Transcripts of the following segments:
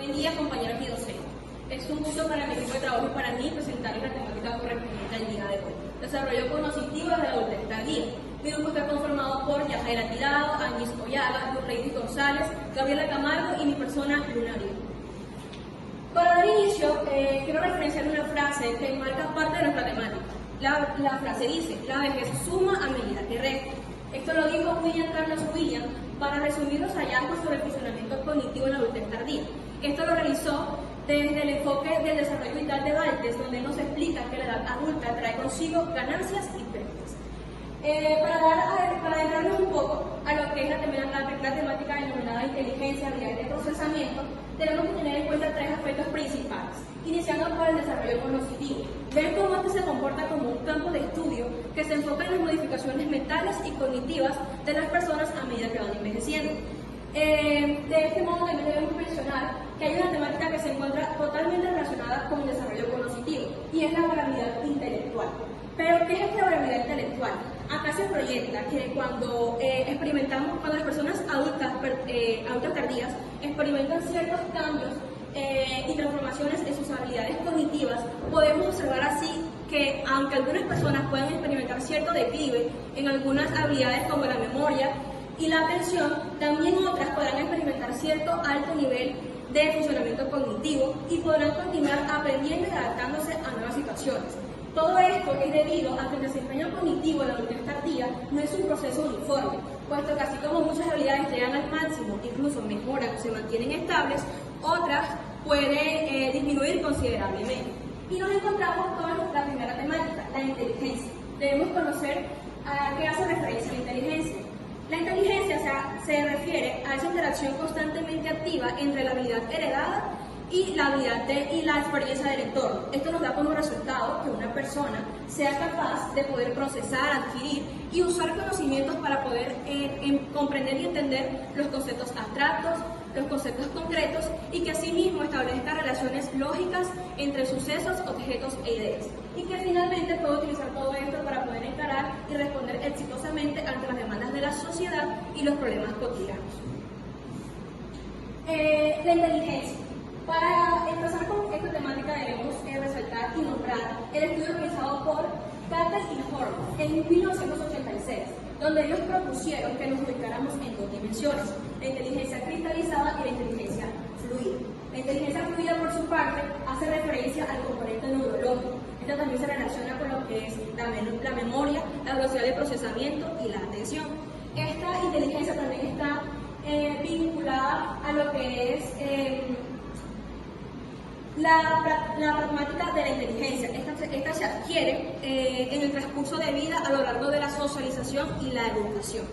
Buen día, compañeros y docentes. Es un gusto para mi equipo de trabajo y para mí presentarles la temática correspondiente al día de hoy. Desarrollo cognitivo de la adultez tardía. Mi grupo está conformado por Yajaira Tirado, Angie Oyala, Lurreidy González, Gabriela Camargo y mi persona, Luna Río. Para dar inicio, quiero referenciar una frase que marca parte de nuestra temática. La frase dice: la vejez suma a medida que resta. Esto lo dijo William Carlos Williams para resumir los hallazgos sobre el funcionamiento cognitivo en la adultez tardía. Esto lo realizó desde el enfoque del desarrollo vital de Valtes, donde nos explica que la edad adulta trae consigo ganancias y pérdidas. Para adentrarnos un poco a lo que es la temática denominada inteligencia, habilidades de procesamiento, tenemos que tener en cuenta tres aspectos principales, iniciando por el desarrollo cognitivo. Ver cómo este se comporta como un campo de estudio que se enfoca en las modificaciones mentales y cognitivas de las personas a medida que van envejeciendo. De este modo también debemos mencionar que hay una temática que se encuentra totalmente relacionada con el desarrollo cognitivo y es la variabilidad intelectual. Pero, ¿qué es esta variabilidad intelectual? Acá se proyecta que cuando las personas adultas tardías experimentan ciertos cambios y transformaciones en sus habilidades cognitivas, podemos observar así que aunque algunas personas puedan experimentar cierto declive en algunas habilidades como la memoria y la atención, también otras podrán experimentar cierto alto nivel de funcionamiento cognitivo y podrán continuar aprendiendo y adaptándose a nuevas situaciones. Todo esto es debido a que el desempeño cognitivo de la adultez tardía no es un proceso uniforme, puesto que así como muchas habilidades llegan al máximo, incluso mejoran o se mantienen estables, otras pueden disminuir considerablemente. Y nos encontramos con la primera temática, la inteligencia. Debemos conocer a qué hace referencia la inteligencia. La inteligencia se refiere a esa interacción constantemente activa entre la habilidad heredada y la habilidad y la experiencia del entorno. Esto nos da como resultado que una persona sea capaz de poder procesar, adquirir y usar conocimientos para poder comprender y entender los conceptos abstractos, los conceptos concretos y que asimismo establezca relaciones lógicas entre sucesos, objetos e ideas. Y que finalmente pueda utilizar todo esto para poder encarar y responder exitosamente ante las demandas de la sociedad y los problemas cotidianos. La inteligencia. Para empezar con esta temática debemos resaltar y nombrar el estudio realizado por Carter y Horn en 1986, donde ellos propusieron que nos ubicáramos en dos dimensiones, la inteligencia cristalizada y la inteligencia fluida. La inteligencia fluida, por su parte, hace referencia al componente neurológico. Esta también se relaciona con lo que es la memoria, la velocidad de procesamiento y la atención. Esta inteligencia también está vinculada a lo que es la pragmática de la inteligencia. Esta se adquiere en el transcurso de vida a lo largo de la socialización y la educación.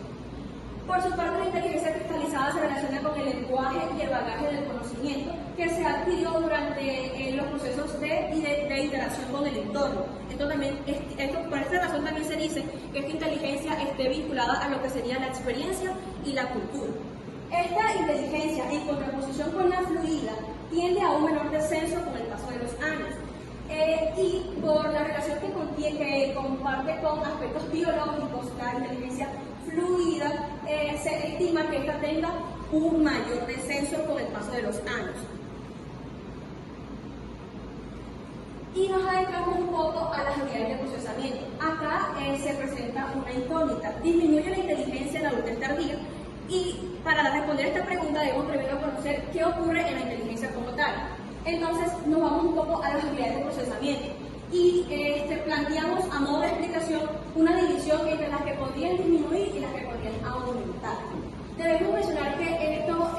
Por su parte, la inteligencia cristalizada se relaciona con el lenguaje y el bagaje del conocimiento que se adquirió durante los procesos de interacción con el entorno. Por esta razón también se dice que esta inteligencia esté vinculada a lo que sería la experiencia y la cultura. Esta inteligencia, en contraposición con la fluida, tiende a un menor descenso con el paso de los años. Y por la relación que comparte con aspectos biológicos, la inteligencia fluida, se estima que esta tenga un mayor descenso con el paso de los años. Y nos adentramos un poco a las habilidades de procesamiento. Acá se presenta una incógnita. Disminuye la inteligencia en la adultez tardía. Y para responder esta pregunta debemos primero conocer qué ocurre en la inteligencia como tal. Entonces nos vamos un poco a las habilidades de procesamiento y planteamos a modo de explicación una división entre las que podrían disminuir y las que podrían aumentar. Debemos mencionar que esto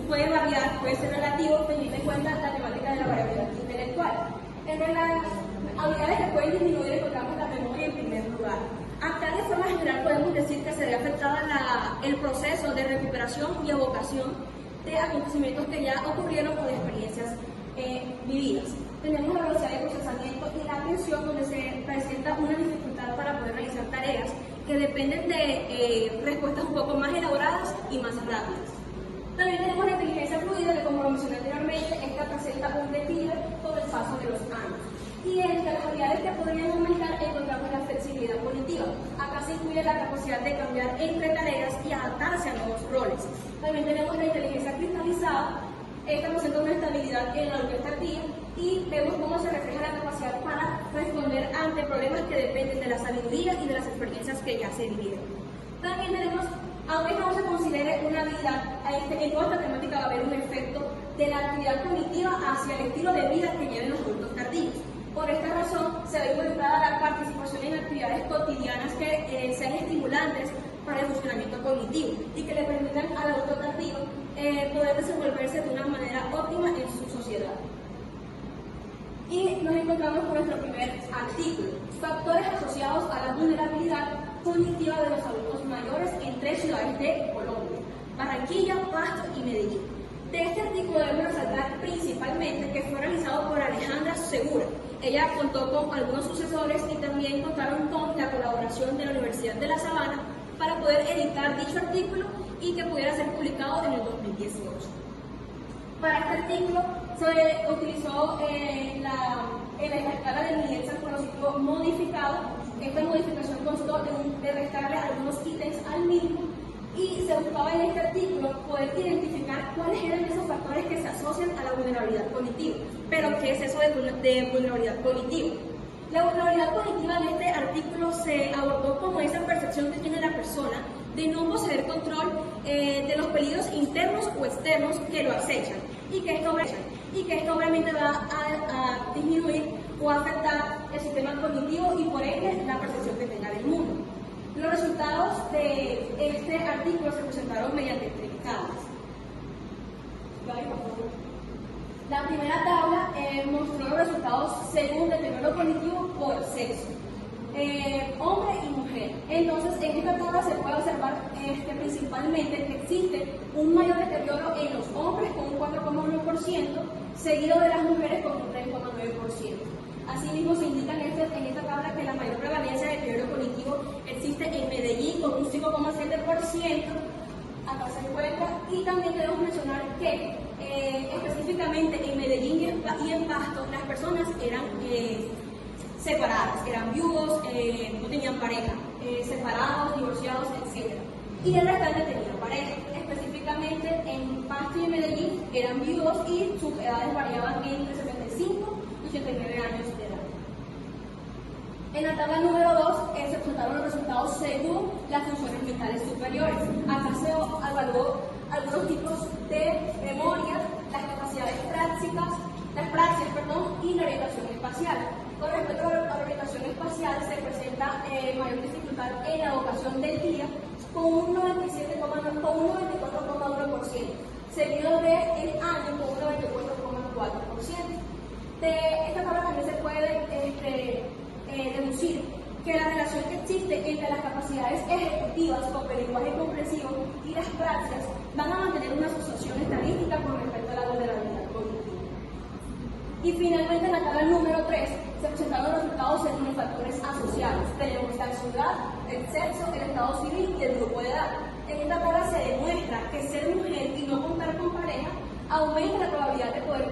puede variar, puede ser relativo teniendo en cuenta la temática de la variabilidad intelectual. Entre las habilidades que pueden disminuir encontramos la memoria en primer lugar. Acá de forma general podemos decir que se ve afectada el proceso de recuperación y evocación de acontecimientos que ya ocurrieron o de experiencias vividas. Tenemos la velocidad de procesamiento y la atención, donde se presenta una dificultad para poder realizar tareas que dependen de respuestas un poco más elaboradas y más rápidas. También tenemos la inteligencia fluida, que como lo mencioné anteriormente, esta presenta un declive con el paso de los años. Y entre las habilidades que podrían aumentar encontramos la flexibilidad cognitiva. Acá se incluye la capacidad de cambiar entre tareas y adaptarse a nuevos roles. También tenemos la inteligencia cristalizada, Esta presenta una estabilidad en la adultez tardía y vemos cómo se refleja la capacidad para responder ante problemas que dependen de la sabiduría y de las experiencias que ya se vivieron. También tenemos, aunque no se considere una habilidad, en toda esta temática va a haber un efecto de la actividad cognitiva hacia el estilo de vida que lleven los adultos tardíos. Por esta razón, se ve involucrada la participación en actividades cotidianas que sean estimulantes para el funcionamiento cognitivo y que le permitan al adulto tardío poder desenvolverse de una manera óptima en su sociedad. Y nos encontramos con nuestro primer artículo: factores asociados a la vulnerabilidad cognitiva de los adultos mayores en 3 ciudades de Colombia: Barranquilla, Pasto y Medellín. De este artículo debemos resaltar principalmente que fue realizado por Alejandra Segura. Ella contó con algunos sucesores y también contaron con la colaboración de la Universidad de La Sabana para poder editar dicho artículo y que pudiera ser publicado en el 2018. Para este artículo se utilizó la escala de Nielsen cognitivo modificado. Esta modificación constó de restarle algunos ítems al mismo y se buscaba en este artículo poder identificar cuáles eran esos factores que se asocian a la vulnerabilidad cognitiva. Pero, ¿qué es eso de vulnerabilidad cognitiva? La vulnerabilidad cognitiva en este artículo se abordó como esa percepción que tiene la persona de no poseer control de los peligros internos o externos que lo acechan y que esto obviamente va a disminuir o afectar el sistema cognitivo y por ende la percepción que tenga del mundo. Los resultados de este artículo se presentaron mediante 3 tablas. La primera tabla mostró los resultados según deterioro cognitivo por sexo, hombre y mujer. Entonces, en esta tabla se puede observar principalmente que existe un mayor deterioro en los hombres con un 4,1%, seguido de las mujeres con un 3,9%. Asimismo, se indica en esta tabla que la mayor prevalencia de deterioro cognitivo existe en Medellín con un 5,7%, acá se encuentra, y también debemos mencionar que específicamente en Medellín y en Pasto las personas eran separadas, eran viudos, no tenían pareja, separados, divorciados, etc. Y el restante tenían pareja. Específicamente en Pasto y en Medellín eran viudos y sus edades variaban entre 75 y 89 años de edad. En la tabla número 2 se presentaron los resultados según las funciones mentales superiores. Acá se evaluó algunos tipos de memoria, las capacidades prácticas, y la orientación espacial. Con respecto a la orientación espacial, se presenta mayor dificultad en la evocación del día con un 94,1%, seguido de el año con un 94,4%. De esta tabla también se puede deducir que la relación que existe entre las capacidades ejecutivas con el lenguaje comprensivo y las praxias van a mantener una asociación estadística con respecto a la vulnerabilidad cognitiva. Y finalmente en la tabla número 3 se presentaron los resultados según los factores asociados. Tenemos la ciudad, el sexo, el estado civil y el grupo de edad. En esta tabla se demuestra que ser mujer y no contar con pareja aumenta la probabilidad de poder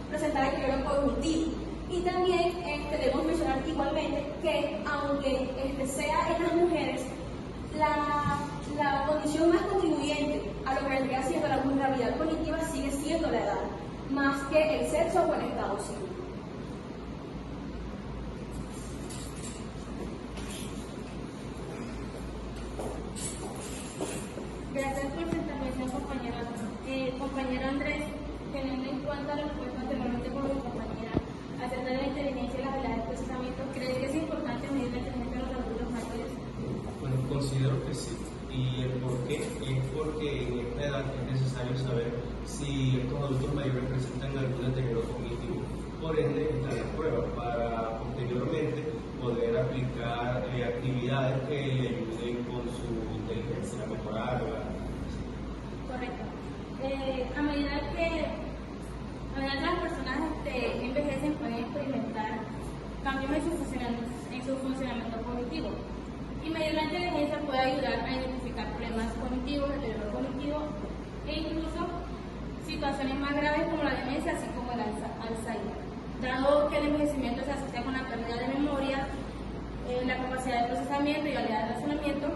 presentar deterioro cognitivo. Y también debemos mencionar igualmente que aunque sea en las mujeres, la condición más contribuyente a lo que vendría siendo la vulnerabilidad cognitiva sigue siendo la edad, más que el sexo o el estado civil. Gracias por su intervención, compañero Andrés. Teniendo en cuenta la respuesta anteriormente por mi compañera acerca de la inteligencia y la habilidad de procesamiento, ¿crees que es importante medir la inteligencia de los adultos mayores? Bueno, considero que sí. ¿Y el por qué? Es porque en esta edad es necesario saber si estos adultos mayores presentan algún deterioro cognitivo. Por ende, está la prueba para posteriormente poder aplicar actividades que le ayuden con su inteligencia, a mejorarla. Correcto. A medida que las personas envejecen, pueden experimentar cambios en su funcionamiento cognitivo. Y medir la inteligencia puede ayudar a identificar problemas cognitivos, deterioro cognitivo e incluso situaciones más graves como la demencia, así como el Alzheimer. Dado que el envejecimiento se asocia con la pérdida de memoria, la capacidad de procesamiento y habilidad de razonamiento,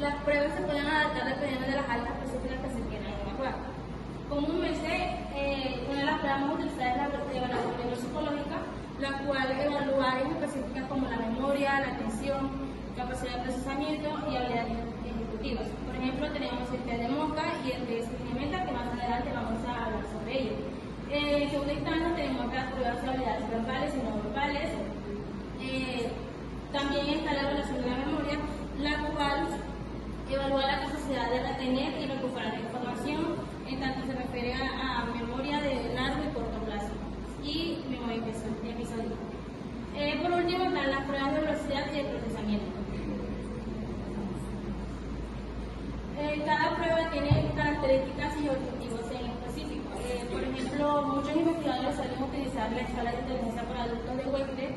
Las pruebas se pueden adaptar dependiendo de las áreas específicas que se quieran evaluar. Comúnmente, una de las pruebas más utilizadas es la evaluación neuropsicológica, la cual evalúa áreas específicas como la memoria, la atención, capacidad de procesamiento y habilidades ejecutivas. Por ejemplo, tenemos el test de Mosca y el test Meta, que más adelante vamos a hablar sobre ello. En segunda instancia tenemos las pruebas de habilidades verbales y no verbales. También está la evaluación de la memoria, la cual evalúa la capacidad de retener y recuperar la información, en tanto se refiere a memoria de largo y corto plazo y memoria episódica. Por último están las pruebas de velocidad y de procesamiento. Cada prueba tiene características y objetivos en específico. Por ejemplo, muchos investigadores suelen utilizar la escala de inteligencia para adultos de Wechsler,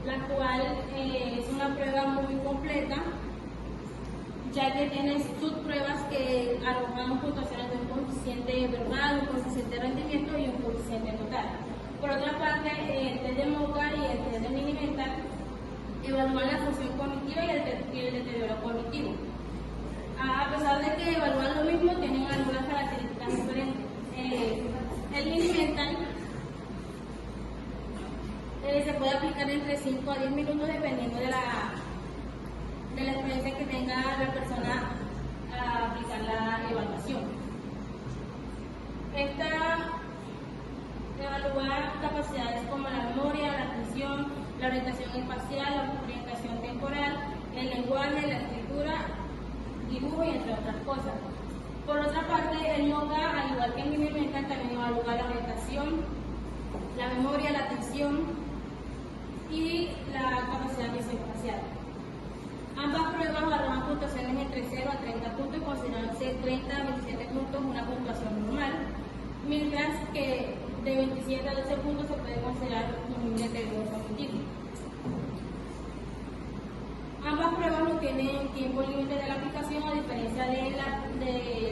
la cual es una prueba muy completa, ya que tiene subpruebas que arrojan puntuaciones de un coeficiente verbal, un coeficiente de rendimiento y un coeficiente total. Por otra parte, el test de Mosca y el test de Mini-Mental evalúan la función cognitiva y el deterioro cognitivo. A pesar de que evalúan lo mismo, tienen algunas características diferentes. El Mini-Mental se puede aplicar entre 5 a 10 minutos dependiendo de la experiencia que tenga la persona a aplicar la evaluación. Esta evalúa capacidades como la memoria, la atención, la orientación espacial, la orientación temporal, el lenguaje, la escritura, dibujo y entre otras cosas. Por otra parte, el Mosca, al igual que el Mini-Mental, también evalúa la orientación, la memoria, la atención y la capacidad visoespacial. Ambas pruebas arrojan puntuaciones entre 0 a 30 puntos y considerándose 30 a 27 puntos una puntuación normal, mientras que de 27 a 12 puntos se puede considerar un deterioro cognitivo. Ambas pruebas no tienen tiempo límite de la aplicación, a diferencia de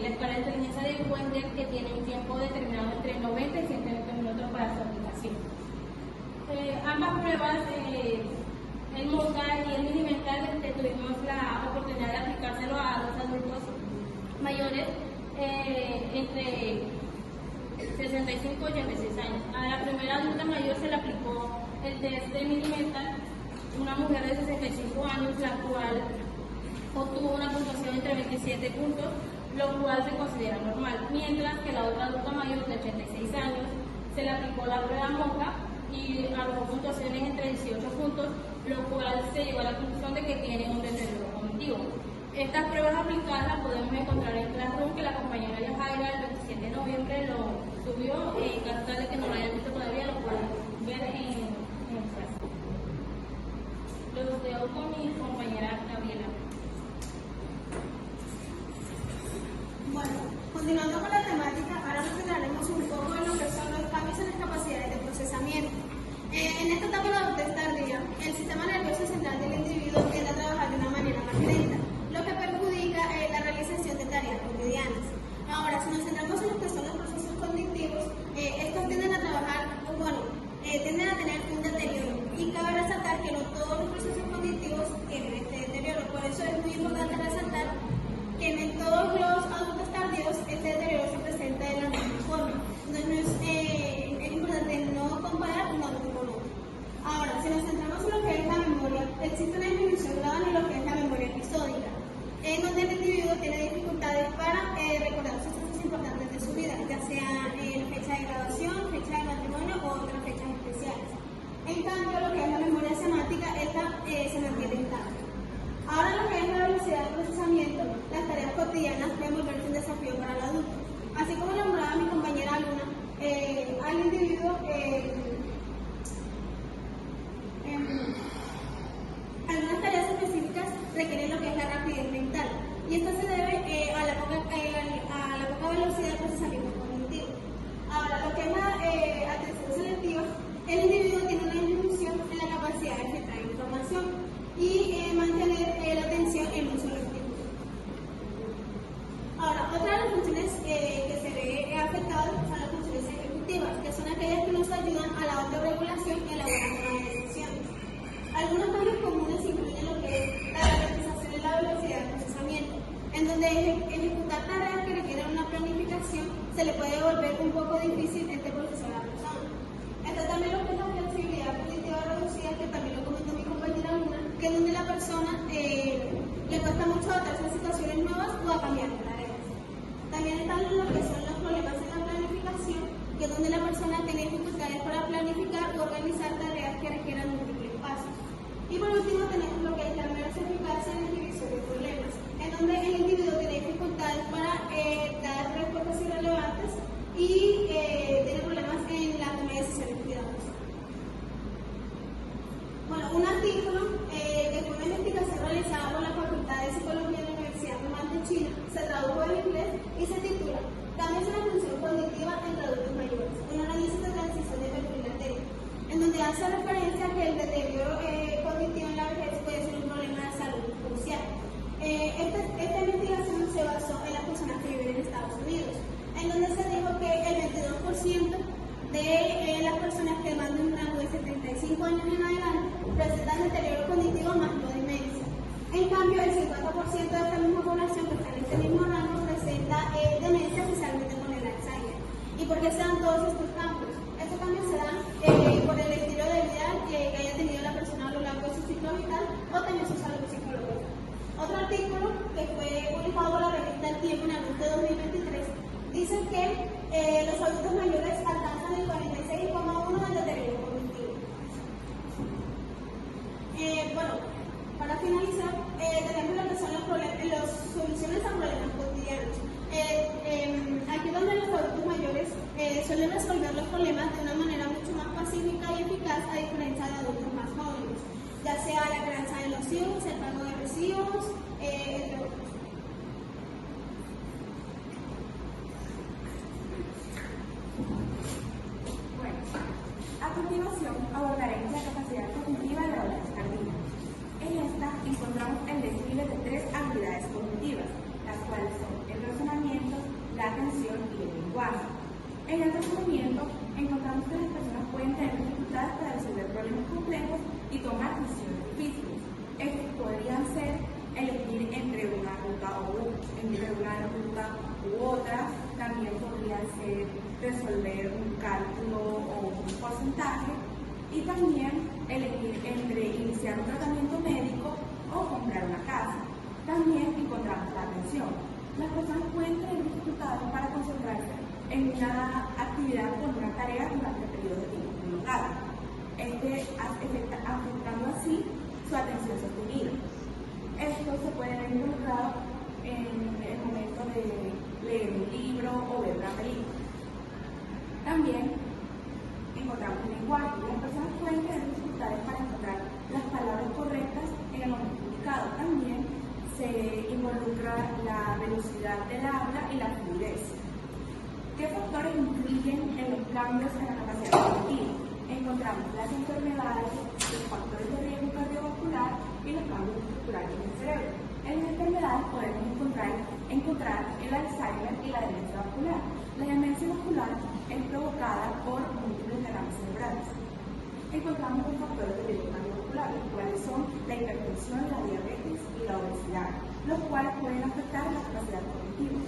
la escala de inteligencia de Wechsler, que tiene un tiempo determinado entre 90 y 120 minutos para su aplicación. Ambas pruebas, el Mosca y el Mini-Mental, tuvimos la oportunidad de aplicárselo a los adultos mayores entre 65 y 86 años. A la primera adulta mayor se le aplicó el test de Mini-Mental, una mujer de 65 años, la cual obtuvo una puntuación entre 27 puntos, lo cual se considera normal, mientras que la otra adulta mayor de 86 años se le aplicó la prueba Mosca y arrojó puntuaciones entre 18 puntos, lo cual se llegó a la conclusión de que tiene un deterioro cognitivo. Estas pruebas aplicadas las podemos encontrar en Classroom, que la compañera Yajaira el 27 de noviembre lo subió. En caso tal de que no lo hayan visto todavía, lo pueden ver en el Classroom. Los dejo con mi compañera Gabriela. Bueno, continuando con la temática, ahora nos centraremos un poco en lo que son los cambios en las capacidades de procesamiento. En esta etapa de la adultez tardía, el sistema nervioso central del individuo tiende a trabajar de una manera más lenta, lo que perjudica la realización de tareas cotidianas. Ahora, si nos centramos en lo que son los procesos cognitivos, estos tienden a trabajar, tienden a tener un deterioro. Y cabe resaltar que no todos los procesos cognitivos tienen este deterioro. Por eso es muy importante resaltar que en todos los adultos tardíos este deterioro se presenta de la misma forma. Entonces, es importante no comparar un adulto con otro. Ahora, si nos centramos en lo que es la memoria, existe una disminución gradual en lo que es la memoria episódica, en donde el individuo tiene dificultades para recordar sucesos importantes de su vida, ya sea fecha de graduación, fecha de matrimonio o otras fechas especiales. En cambio, lo que es la memoria semántica, esta se mantiene intacta. Ahora, lo que es la velocidad de procesamiento, las tareas cotidianas pueden volverse un desafío para el adulto. Así como nombraba mi compañera Luna, al individuo algunas tareas específicas requieren lo que es la rapidez mental, y esto se debe a la poca velocidad de procesamiento cognitivo. Ahora, lo que es la atención selectiva, el individuo tiene una disminución en la capacidad de filtrar información y mantener la atención en un solo estímulo. Ahora, otra de las funciones que se ve afectadas son las funciones ejecutivas, que son aquellas que nos ayudan a la que es donde la persona le cuesta mucho adaptarse a situaciones nuevas o a cambiar de tareas. También están lo que son los problemas en la planificación, que es donde la persona tiene dificultades para planificar o organizar tareas que requieran múltiples pasos. Y por último tenemos lo que es la mera eficacia en la división de problemas, en donde el individuo tiene dificultades para dar respuestas irrelevantes y tiene problemas en la toma de decisiones cuidadosas. Bueno, un artículo que fue una investigación realizada por la Facultad de Psicología de la Universidad Normal de China, se tradujo en inglés y se titula Cambios en la función cognitiva entre adultos mayores, un análisis de transición de perfil latente, en donde hace referencia a que el deterioro cognitivo en la vejez puede ser un problema de salud crucial. Esta investigación se basó en las personas que viven en Estados Unidos, en donde se dijo que el 22% de las personas que van de un rango de 75 años en adelante presentan deterioro cognitivo más no demencia. En cambio, el 50% de esta misma población que está en este mismo rango presenta demencia, especialmente con el Alzheimer. ¿Y por qué se dan todos estos cambios? Estos cambios se dan por el estilo de vida que haya tenido la persona a lo largo de su ciclo vital o también su salud psicológica. Otro artículo que fue publicado por la revista El Tiempo en agosto de 2023 dice que los adultos mayores alcanzan el 46,1% del deterioro cognitivo. Bueno, para finalizar, tenemos lo que son las soluciones a problemas cotidianos. Aquí donde los adultos mayores suelen resolver los problemas de una manera mucho más pacífica y eficaz a diferencia de adultos más jóvenes, ya sea la crianza de los hijos, el pago de recibos, entre otros. Bueno, a continuación abordaremos la capacidad cognitiva de la adultez tardía. En esta encontramos el despliegue de 3 habilidades cognitivas, las cuales son el razonamiento, la atención y el lenguaje. En el razonamiento encontramos que las personas pueden tener dificultades para resolver problemas complejos y tomar decisiones difíciles. Estos podrían ser elegir entre una ruta u otra, también podría ser resolver un cálculo o un porcentaje, y también elegir entre iniciar un tratamiento médico o comprar una casa. También encontramos la atención. Las personas pueden tener dificultades para concentrarse en una actividad o en una tarea durante periodos de tiempo prolongados, afectando así su atención sostenida. Esto se puede ver involucrado en el momento de leer un libro o ver una película. También encontramos el lenguaje. Las personas pueden tener dificultades para encontrar las palabras correctas en el momento indicado. También se involucra la velocidad del habla y la fluidez. ¿Qué factores influyen en los cambios en la capacidad cognitiva? Encontramos las enfermedades, los factores de riesgo cardiovascular y los cambios estructurales en el cerebro. En las enfermedades podemos encontrar el Alzheimer y la demencia vascular. La demencia vascular es provocada por múltiples derrames cerebrales. Encontramos los factores de riesgo cardiovascular, los cuales son la hipertensión, la diabetes y la obesidad, los cuales pueden afectar la capacidad cognitiva.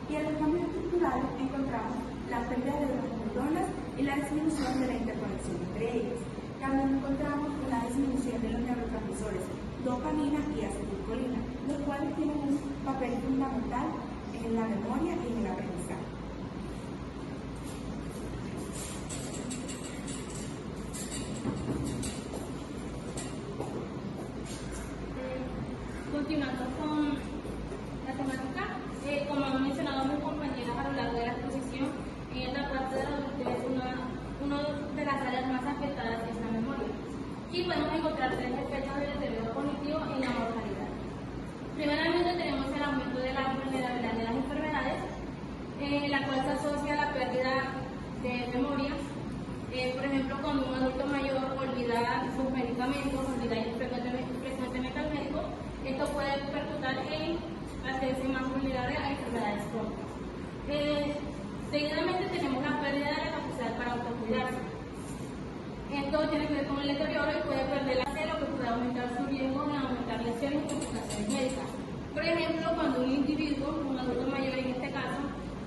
Y en los cambios estructurales encontramos la pérdida de las neuronas y la disminución de la interconexión entre ellas. También encontramos una disminución de los neurotransmisores dopamina y acetilcolina, los cuales tienen un papel fundamental en la memoria y en el aprendizaje. Continuando con la temática, como han mencionado mis compañeras a lo largo de la exposición, en esta parte de la adultez una de las áreas más afectadas es la memoria. Aquí podemos encontrar 3 efectos del deterioro cognitivo en la mortalidad. Primeramente tenemos el aumento de la vulnerabilidad de las enfermedades, la cual se asocia a la pérdida de memoria. Por ejemplo, cuando un adulto mayor olvida sus medicamentos, olvida ir frecuentemente al médico, esto puede perjudicar en hacerse más vulnerable a enfermedades crónicas. Seguidamente tenemos la pérdida de la capacidad para autocuidarse. Esto tiene que ver con el deterioro y puede perder la celo, que puede aumentar su riesgo de aumentar lesiones y complicaciones médicas. Por ejemplo, cuando un individuo, un adulto mayor en este caso,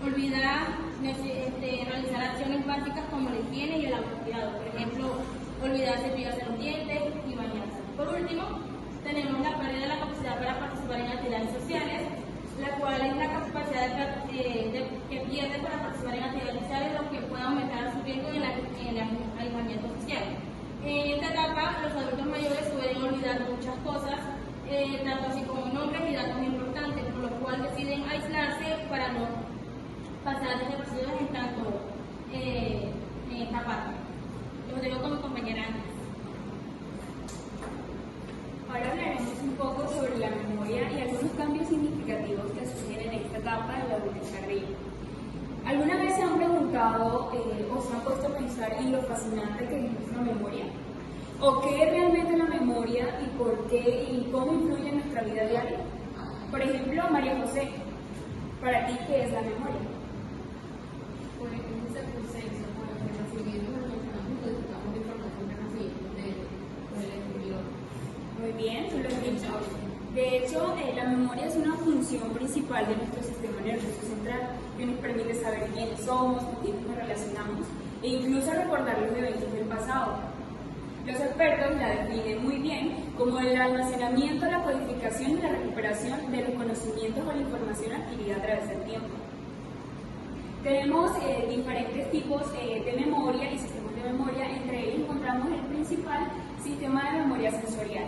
olvida realizar acciones básicas como la higiene y el autocuidado. Por ejemplo, olvidar cepillarse los dientes y bañarse. Por último, participar en actividades sociales, lo que puede aumentar su riesgo en el aislamiento social. En esta etapa, los adultos mayores suelen olvidar muchas cosas, tanto así como nombres y datos importantes, por lo cual deciden aislarse para no pasar desapercibidos en tanto en esta parte. Los dejo con mi compañera Ana. Ahora hablaremos un poco sobre la memoria y algunos cambios significativos que suceden en esta etapa de la adultez tardía. ¿Alguna vez se han preguntado o se han puesto a pensar en lo fascinante que es nuestra memoria? ¿O qué es realmente la memoria y por qué y cómo influye en nuestra vida diaria? Por ejemplo, María José, para ti, ¿qué es la memoria? Pues es ese proceso por el que recibimos y almacenamos y codificamos la información que recibimos del exterior. Muy bien, tú lo has dicho. De hecho, la memoria es una función principal de nuestro sistema nervioso central que nos permite saber quiénes somos, con quiénes nos relacionamos e incluso recordar los eventos del pasado. Los expertos la definen muy bien como el almacenamiento, la codificación y la recuperación de los conocimientos o la información adquirida a través del tiempo. Tenemos diferentes tipos de memoria y sistemas de memoria. Entre ellos encontramos el principal sistema de memoria sensorial.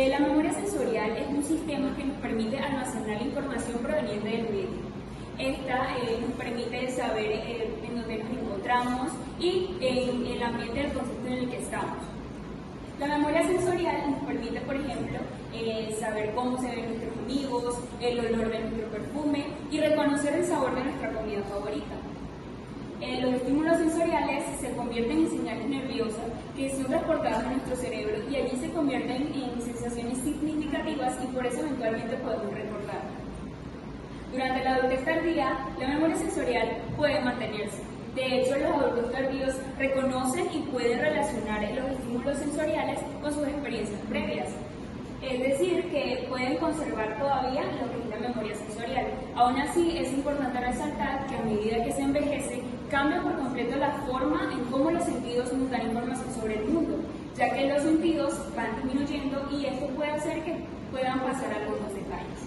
La memoria sensorial es un sistema que nos permite almacenar información proveniente del medio. Esta nos permite saber en dónde nos encontramos y en el ambiente del contexto en el que estamos. La memoria sensorial nos permite, por ejemplo, saber cómo se ven nuestros amigos, el olor de nuestro perfume y reconocer el sabor de nuestra comida favorita. Los estímulos sensoriales se convierten en señales nerviosas que son transportadas a nuestro cerebro y allí se convierten en sensaciones significativas y por eso eventualmente podemos recordar. Durante la adultez tardía, la memoria sensorial puede mantenerse. De hecho, los adultos tardíos reconocen y pueden relacionar los estímulos sensoriales con sus experiencias previas. Es decir, que pueden conservar todavía lo que es la memoria sensorial. Aún así, es importante resaltar que a medida que se envejece, cambia por completo la forma en cómo los sentidos nos dan información sobre el mundo, ya que los sentidos van disminuyendo y esto puede hacer que puedan pasar algunos detalles.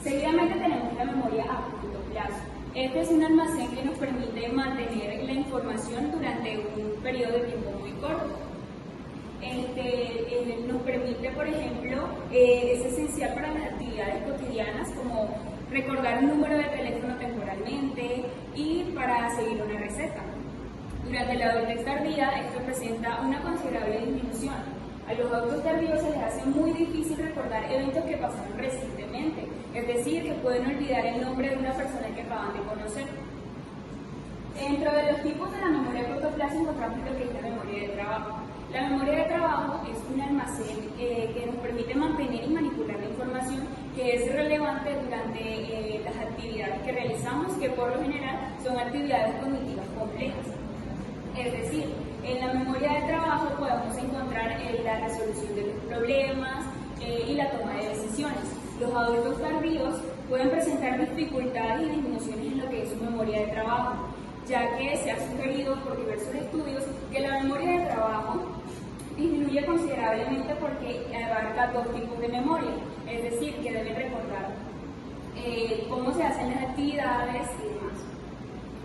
Seguidamente tenemos la memoria a corto plazo. Este es un almacén que nos permite mantener la información durante un periodo de tiempo muy corto. Nos permite, por ejemplo, es esencial para las actividades cotidianas como recordar un número de teléfono temporalmente y para seguir una receta. Durante la adultez tardía, esto presenta una considerable disminución. A los adultos tardíos se les hace muy difícil recordar eventos que pasaron recientemente, es decir, que pueden olvidar el nombre de una persona que acaban de conocer. Dentro de los tipos de la memoria a corto plazo encontramos lo que es la memoria de trabajo. La memoria de trabajo es un almacén que nos permite mantener y manipular la información que es relevante durante las actividades que realizamos, que por lo general son actividades cognitivas complejas. Es decir, en la memoria de trabajo podemos encontrar la resolución de los problemas y la toma de decisiones. Los adultos tardíos pueden presentar dificultades y disminuciones en lo que es su memoria de trabajo, ya que se ha sugerido por diversos estudios que la memoria de trabajo disminuye considerablemente porque abarca dos tipos de memoria, es decir, que deben recordar cómo se hacen las actividades y demás.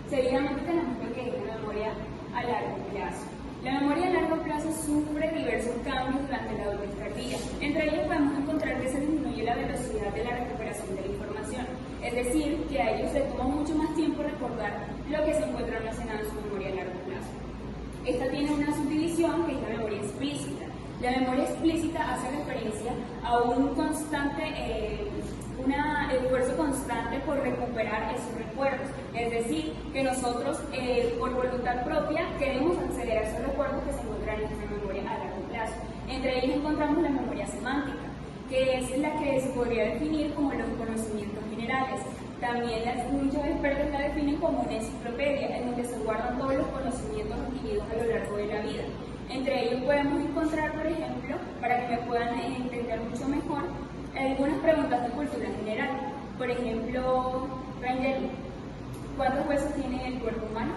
Seguidamente tenemos lo que es la memoria a largo plazo. La memoria a largo plazo sufre diversos cambios durante la adultez tardía. Entre ellos podemos encontrar que se disminuye la velocidad de la recuperación de la información, es decir, que a ellos les toma mucho más tiempo recordar lo que se encuentra almacenado en su memoria a largo plazo. Esta tiene una subdivisión que es la memoria explícita. La memoria explícita hace referencia a un esfuerzo constante por recuperar esos recuerdos. Es decir, que nosotros por voluntad propia queremos acceder a esos recuerdos que se encuentran en nuestra memoria a largo plazo. Entre ellos encontramos la memoria semántica, que es la que se podría definir como los conocimientos generales. También muchos expertos la definen como una enciclopedia, en donde se guardan todos los conocimientos adquiridos a lo largo de la vida. Entre ellos podemos encontrar, por ejemplo, para que me puedan entender mucho mejor, algunas preguntas de cultura general. Por ejemplo, Rangel, ¿cuántos huesos tiene el cuerpo humano?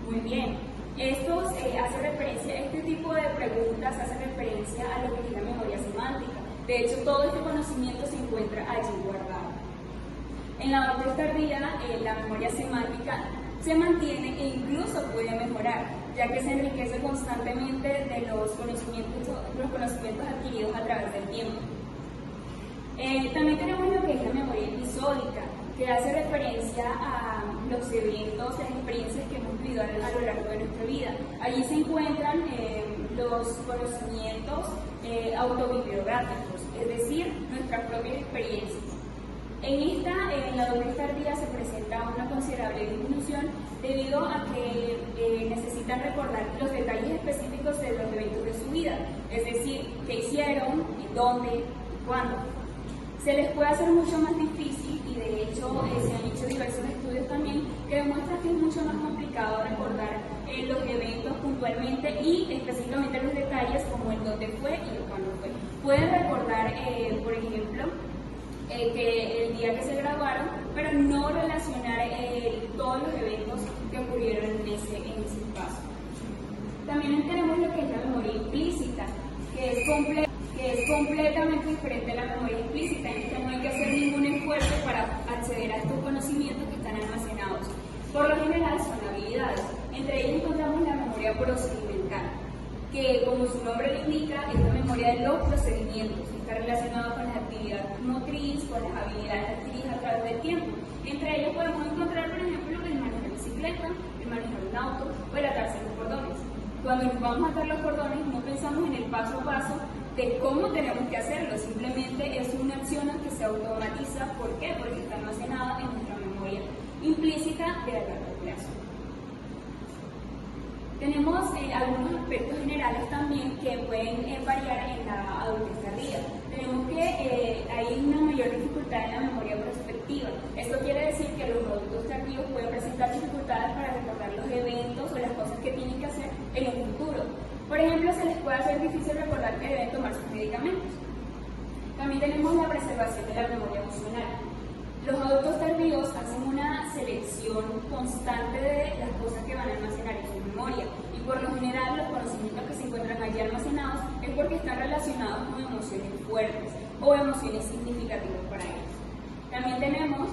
Muy bien. Este tipo de preguntas hace referencia a lo que es la memoria semántica. De hecho, todo este conocimiento se encuentra allí guardado. En la adultez tardía, la memoria semántica se mantiene e incluso puede mejorar, ya que se enriquece constantemente de los conocimientos adquiridos a través del tiempo. También tenemos lo que es la memoria episódica, que hace referencia a los eventos, las experiencias que hemos vivido a lo largo de nuestra vida. Allí se encuentran los conocimientos autobibliográficos, es decir, nuestras propias experiencias. En la adultez tardía se presenta una considerable disminución debido a que necesitan recordar los detalles específicos de los eventos de su vida, es decir, qué hicieron, dónde, cuándo. Se les puede hacer mucho más difícil y de hecho se han hecho diversos estudios también que demuestran que es mucho más complicado recordar los eventos puntualmente y específicamente los detalles como el dónde fue y el cuándo fue. Pueden recordar, por ejemplo, que el día que se graduaron, pero no relacionar todos los eventos que ocurrieron en ese espacio. También tenemos lo que es la memoria implícita, que es completamente diferente a la memoria explícita, en que no hay que hacer ningún esfuerzo para acceder a estos conocimientos que están almacenados. Por lo general son habilidades. Entre ellas encontramos la memoria procedimental, que como su nombre lo indica, es la memoria de los procedimientos, está relacionado con la actividad motriz, con las habilidades adquiridas a través del tiempo. Entre ellos podemos encontrar, por ejemplo, el manejar bicicleta, el manejar un auto o el atarse los cordones. Cuando nos vamos a atar los cordones, no pensamos en el paso a paso de cómo tenemos que hacerlo, simplemente es una acción que se automatiza. ¿Por qué? Porque está almacenada en nuestra memoria implícita de largo plazo. Tenemos algunos aspectos generales también que pueden variar en la adultez tardía. Tenemos que hay una mayor dificultad en la memoria prospectiva. Esto quiere decir que los adultos tardíos pueden presentar dificultades para recordar los eventos o las cosas que tienen que hacer en el futuro. Por ejemplo, se les puede hacer difícil recordar que deben tomar sus medicamentos. También tenemos la preservación de la memoria emocional. Los adultos tardíos hacen una selección constante de las cosas que van a almacenar en su memoria y por lo general los conocimientos que se encuentran allí almacenados es porque están relacionados con emociones fuertes o emociones significativas para ellos. También tenemos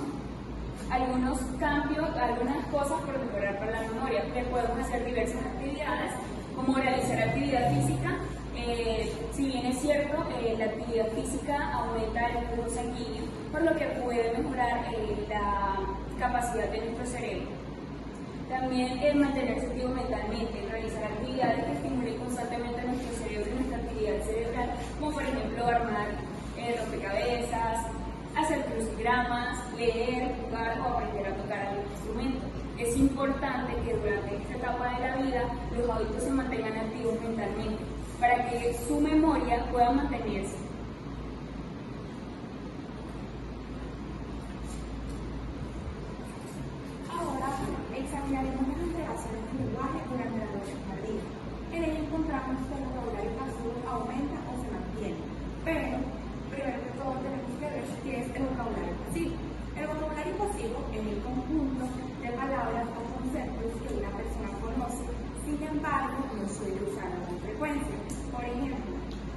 algunos cambios, algunas cosas por mejorar para la memoria, que podemos hacer diversas actividades como realizar actividad física. Si bien es cierto, la actividad física aumenta el flujo sanguíneo, por lo que puede mejorar la capacidad de nuestro cerebro. También mantenerse activo mentalmente, realizar actividades que estimulen constantemente nuestro cerebro y nuestra actividad cerebral, como por ejemplo armar rompecabezas, hacer crucigramas, leer, jugar o aprender a tocar algún instrumento. Es importante que durante esta etapa de la vida los adultos se mantengan activos mentalmente para que su memoria pueda mantenerse. Ahora examinaremos las alteraciones del lenguaje durante la adultez tardía. En ella encontramos que el vocabulario pasivo aumenta o se mantiene, pero primero que todo tenemos que ver qué es el vocabulario pasivo. El vocabulario pasivo es el conjunto de palabras o conceptos que una persona conoce, sin embargo no suele usarlo con frecuencia. Por ejemplo,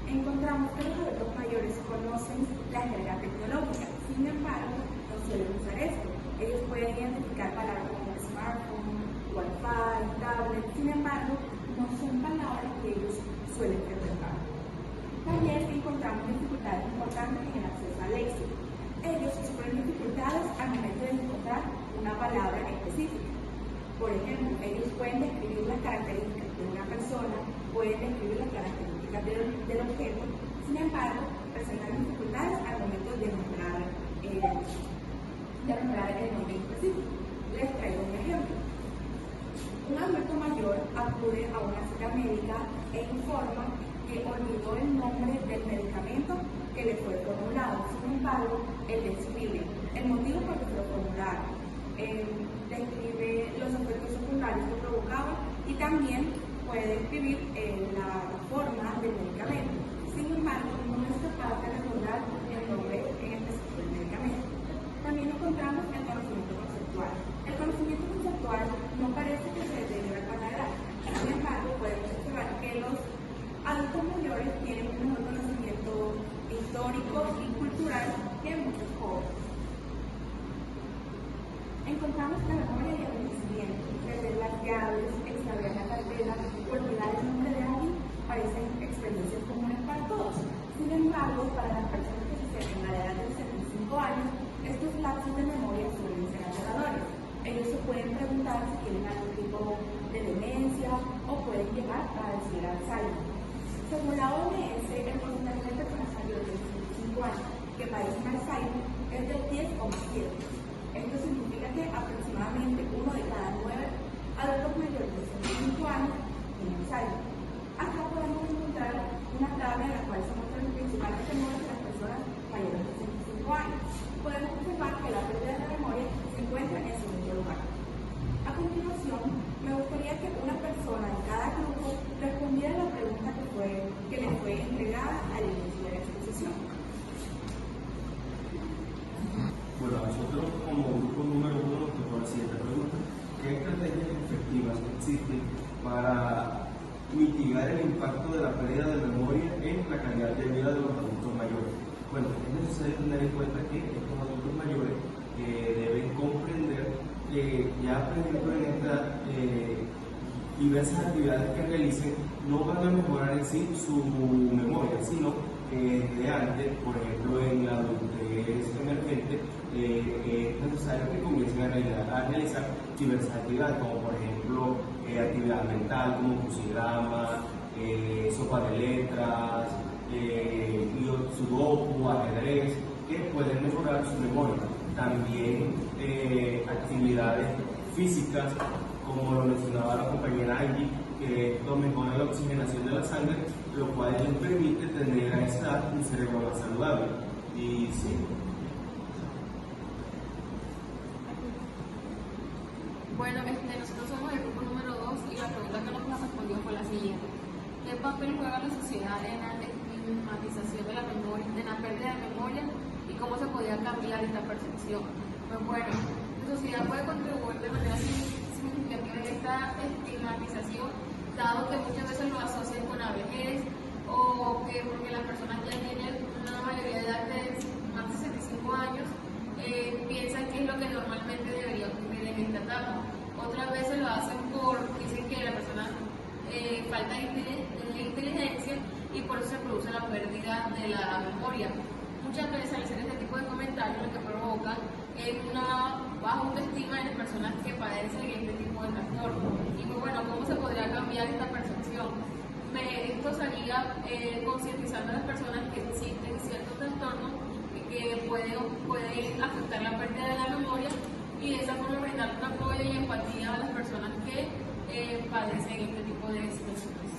encontramos que los adultos mayores conocen la jerga tecnológica, sin embargo no suelen usar esto. Ellos pueden identificar palabras como smartphone, wifi, tablet, sin embargo no son palabras que ellos suelen frecuentar. También encontramos dificultades importantes en el acceso al léxico. Ellos sufren dificultades al momento de encontrar una palabra específica. Por ejemplo, ellos pueden describir las características de una persona, pueden describir las características del objeto, sin embargo, presentan dificultades al momento de nombrar el nombre específico. Les traigo un ejemplo. Un adulto mayor acude a una cita médica e informa que olvidó el nombre del medicamento que le fue formulado. Sin embargo, él describe el motivo por el que lo formularon, describe los efectos secundarios que provocaba y también puede describir la forma del medicamento. Sin embargo, no es capaz de recordar el nombre en específico del medicamento. También encontramos el conocimiento conceptual. El conocimiento conceptual no parece que se deteriora con la edad. Sin embargo, podemos observar que los adultos mayores tienen un mejor conocimiento histórico y cultural que muchos jóvenes. Encontramos la memoria y el conocimiento, perder las llaves, extraviar la cartera, olvidar el nombre de alguien, parecen experiencias comunes para todos. Sin embargo, para las personas que suceden a la edad de 75 años, estos lapsos de memoria suelen ser aterradores. Ellos se pueden preguntar si tienen algún tipo de demencia o pueden llegar a decir Alzheimer. Según la OMS, el porcentaje de personas mayores de 65 años que padecen Alzheimer es del 10 o más 7. Esto significa que aproximadamente 1 de cada 9 adultos mayores de 65 años tiene Alzheimer. Acá podemos encontrar una tabla en la cual se muestran los principales temores de las personas mayores de 65 años. Podemos observar que la pérdida de la memoria se encuentra en segundo lugar. A continuación, me gustaría que una persona en cada grupo respondiera a la pregunta que le fue entregada al inicio de la exposición. Bueno, a nosotros como grupo número 1 nos tocó la siguiente pregunta. ¿Qué estrategias efectivas existen para mitigar el impacto de la pérdida de memoria en la calidad de vida de los adultos mayores? Bueno, es necesario tener en cuenta que estos adultos mayores deben comprender que ya, por ejemplo, en estas diversas actividades que realicen no van a mejorar en sí su memoria, sino que desde antes, por ejemplo, en la adultez emergente, es necesario que comiencen a realizar diversas actividades, como por ejemplo actividad mental, como crucigrama, sopa de letras, sudoku, ajedrez, que pueden mejorar su memoria. También actividades físicas, como lo mencionaba la compañera Angie, que esto mejora la oxigenación de la sangre, lo cual les permite tener a esa edad un cerebro más saludable. Y sí. Bueno, nosotros somos el grupo número 2 y la pregunta que nos respondió fue la siguiente. ¿Qué papel juega la sociedad en la estigmatización de la memoria, de la pérdida de memoria y cómo se podía cambiar esta percepción? Pues bueno, la sociedad puede contribuir de manera significativa en esta estigmatización, dado que muchas veces lo asocian con la vejez o que porque las personas ya tienen una mayoría de edad de más de 65 años, piensan que es lo que normalmente debería ocurrir en esta etapa. Otras veces lo hacen dicen que la persona falta de inteligencia y por eso se produce la pérdida de la memoria. Muchas veces al hacer este tipo de comentarios lo que provoca es una baja autoestima en las personas que padecen este tipo de trastorno. Y pues bueno, ¿cómo se podría cambiar esta percepción? Esto sería concientizando a las personas que existen ciertos trastornos que pueden afectar la pérdida de la memoria y de esa forma brindar un apoyo y empatía a las personas que padecen este tipo de situaciones.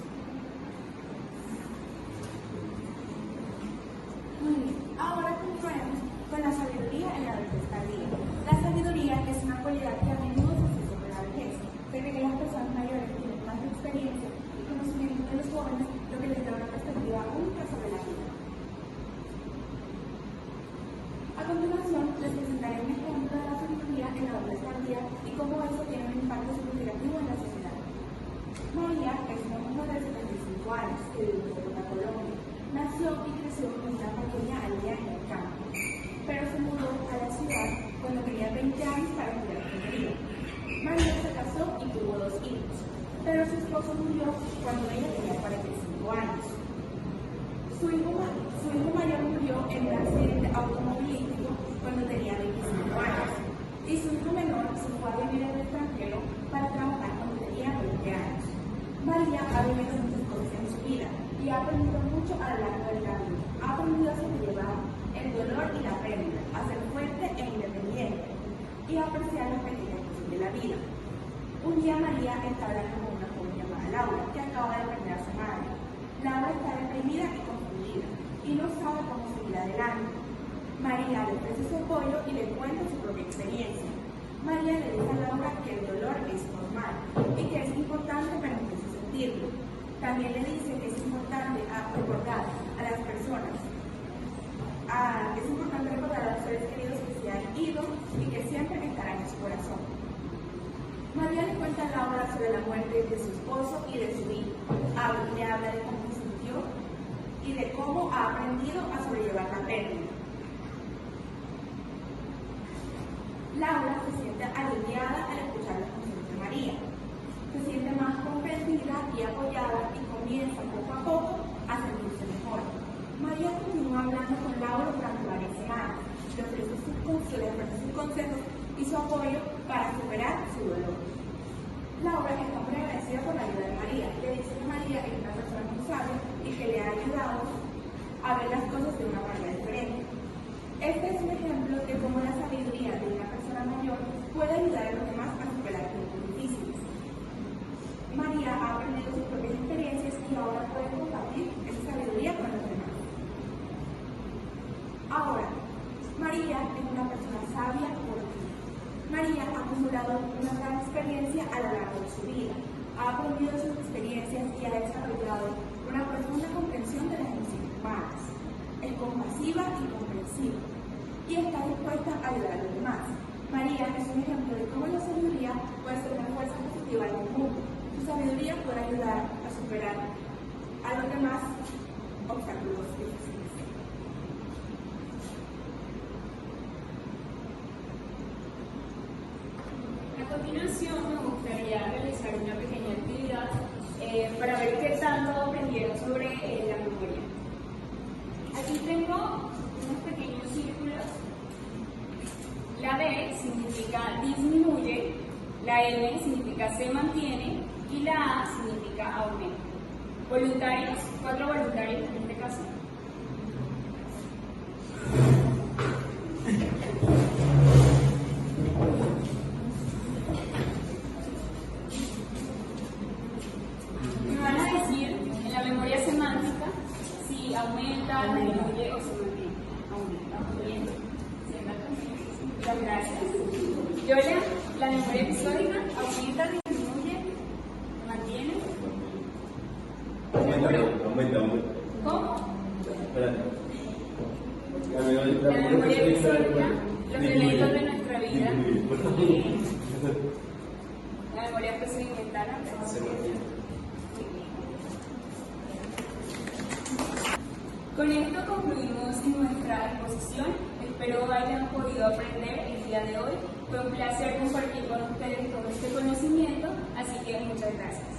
Muy bien, ahora continuaremos con la sabiduría en la vejez tardía. La sabiduría es una cualidad que a menudo se hace sobre la vejez, pero que las personas mayores tienen más experiencia y conocimiento de los jóvenes, lo que les da una perspectiva única sobre la vida. A continuación, les presentaré un ejemplo de la sabiduría en la vejez tardía y cómo eso tiene un impacto significativo en la sociedad. María es una mujer de 75 años que vive en Bogotá, Colombia. Nació y creció en una pequeña aldea en el campo, pero se mudó a la ciudad cuando tenía 20 años para estudiar ingeniería. María se casó y tuvo 2 hijos, pero su esposo murió cuando ella tenía 45 años. Su hijo mayor murió en un accidente automovilístico cuando tenía 25 años, y su hijo menor se fue a vivir en el extranjero para trabajar cuando tenía 20 años. María ha vivido muchas cosas en su vida y ha aprendido mucho a lo largo del camino. Ha aprendido a sobrellevar el dolor y la pérdida, a ser fuerte e independiente y a apreciar las pequeñas cosas de la vida. Un día María está hablando con una joven llamada Laura, que acaba de perder a su madre. Laura está deprimida y confundida y no sabe cómo seguir adelante. María le ofrece su apoyo y le cuenta su propia experiencia. María le dice a Laura que el dolor es normal y que es importante permitirse sentirlo. También le dice que es importante recordar a las personas, es importante recordar a los seres queridos que se han ido y que siempre estarán en su corazón. María le cuenta a Laura sobre la muerte de su esposo y de su hijo. Le habla de cómo se sintió y de cómo ha aprendido a sobrellevar la pérdida. Laura se siente aliviada al escuchar los consejos de María. Se siente más comprendida y apoyada y comienza poco a poco a sentirse mejor. María continúa hablando con Laura durante varias semanas, le ofrece sus consejos y su apoyo para superar su dolor. Laura está muy agradecida por la ayuda de María. Le dice que María es una persona muy sabia y que le ha ayudado a ver las cosas de una manera diferente. Este es un ejemplo de cómo la sabiduría de una persona mayor puede ayudar a los demás a superar tiempos difíciles. María ha aprendido sus propias experiencias y ahora puede compartir esa sabiduría con los demás. Ahora, María es una persona sabia por ti. María ha acumulado una gran experiencia a lo largo de su vida, ha aprendido sus experiencias y ha desarrollado una profunda comprensión de las emociones humanas. Es compasiva y comprensiva y está dispuesta a ayudar a los demás. María es un ejemplo de cómo la sabiduría puede ser una fuerza positiva en el mundo. Su sabiduría puede ayudar a superar a los demás obstáculos difíciles. A continuación, me gustaría realizar una pequeña actividad para ver qué tanto aprendieron sobre la memoria. Aquí tengo unos pequeños círculos. La B significa disminuye, la M significa se mantiene y la A significa aumenta. Voluntarios, 4 voluntarios en este caso. Me van a decir en la memoria semántica si aumenta, disminuye o se mantiene. Aumenta, muy bien. Muchas gracias. Yola, la memoria episódica aumenta, disminuye, se mantiene. Aumenta. ¿Cómo? Espérate. La memoria episódica, los eventos de nuestra vida. La memoria procedimental Se mantiene. Con esto concluimos nuestra exposición. Espero hayan podido aprender el día de hoy. Fue un placer compartir con ustedes todo este conocimiento, así que muchas gracias.